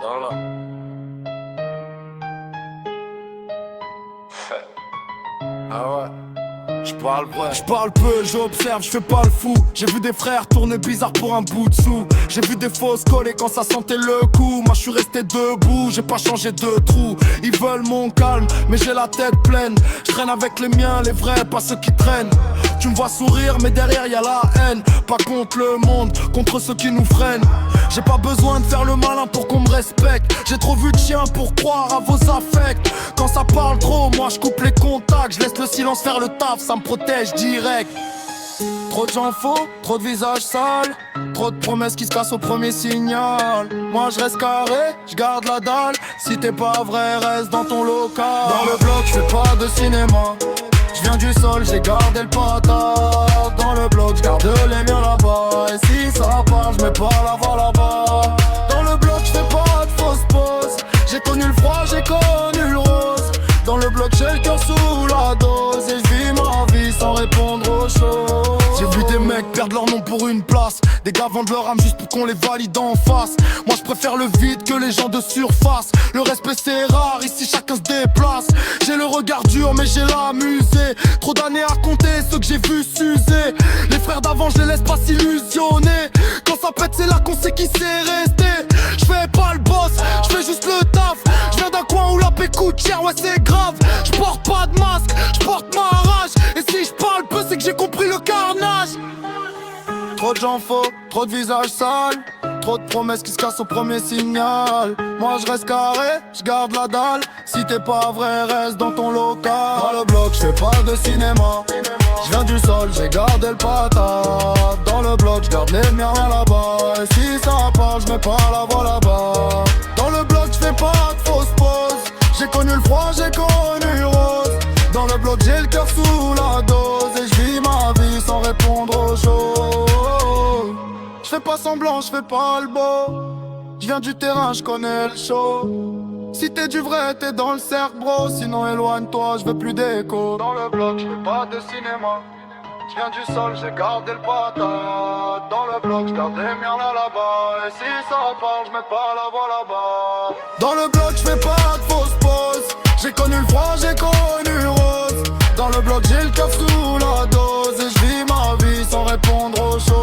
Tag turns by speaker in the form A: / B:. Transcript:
A: Dans la... Ah ouais.
B: J'parle peu, j'observe, j'fais pas le fou. J'ai vu des frères tourner bizarre pour un bout de sous. J'ai vu des fausses coller quand ça sentait le coup. Moi j'suis resté debout, j'ai pas changé de trou. Ils veulent mon calme, mais j'ai la tête pleine. J'traîne avec les miens, les vrais, pas ceux qui traînent. Tu me vois sourire, mais derrière y'a la haine. Pas contre le monde, contre ceux qui nous freinent. J'ai pas besoin de faire le malin pour qu'on me respecte. J'ai trop vu de chiens pour croire à vos affects. Quand ça parle trop, moi je coupe les contacts. Je laisse le silence faire le taf, ça me protège direct. Trop de gens faux, trop de visages sales. Trop de promesses qui se cassent au premier signal. Moi je reste carré, je garde la dalle. Si t'es pas vrai, reste dans ton local. Dans le bloc, je fais pas de cinéma. Je viens du sol, j'ai gardé le patate. Dans le bloc, je garde les miens là-bas. Et si ça parle, je mets pas la voix là-bas. Dans le bloc, je fais pas de fausses poses. J'ai connu le froid, j'ai connu le rose. Dans le bloc, j'ai le cœur sous la dose. Et je vis ma vie sans répondre aux choses. J'ai vu des mecs perdre leur nom pour une place. Des gars vendent leur âme juste pour qu'on les valide en face. Moi je préfère le vide que les gens de surface. Le respect c'est rare, ici chacun se déplace. J'ai le regard dur mais j'ai la musée. Trop d'années à compter, ceux que j'ai vu s'user. Les frères d'avant je les laisse pas s'illusionner. Quand ça pète c'est là qu'on sait qui c'est resté. Je fais pas le boss, je fais juste le taf. Je viens d'un coin où la paix coûte cher, ouais c'est grave. Je porte pas de masque, je porte ma rage. Et si je parle peu c'est que j'ai compris le carnage. Trop de gens faux, trop de visages sales. Trop de promesses qui se cassent au premier signal. Moi je reste carré, je garde la dalle. Si t'es pas vrai, reste dans ton local. Dans le bloc, je fais pas de cinéma. Je viens du sol, j'ai gardé le patate. Dans le bloc, je garde les miens là-bas. Et si ça parle, je mets pas la voix là-bas. Dans le bloc, je fais pas de fausses poses. J'ai connu le froid, j'ai connu le rose. Dans le bloc, j'ai le cœur sous la dose. Et je vis ma vie sans répondre aux choses. Je fais pas semblant, je fais pas le beau. Je viens du terrain, je connais le show. Si t'es du vrai, t'es dans le cercle, bro. Sinon éloigne-toi, je veux plus d'écho. Dans le bloc, je fais pas de cinéma. Je viens du sol, j'ai gardé le patate. Dans le bloc, je garde les miens là-bas. Et si ça parle, je mets pas la voix là-bas. Dans le bloc, je fais pas de fausses poses. J'ai connu le froid, j'ai connu le rose. Dans le bloc, j'ai le cœur sous la dose. Et je vis ma vie sans répondre aux choses.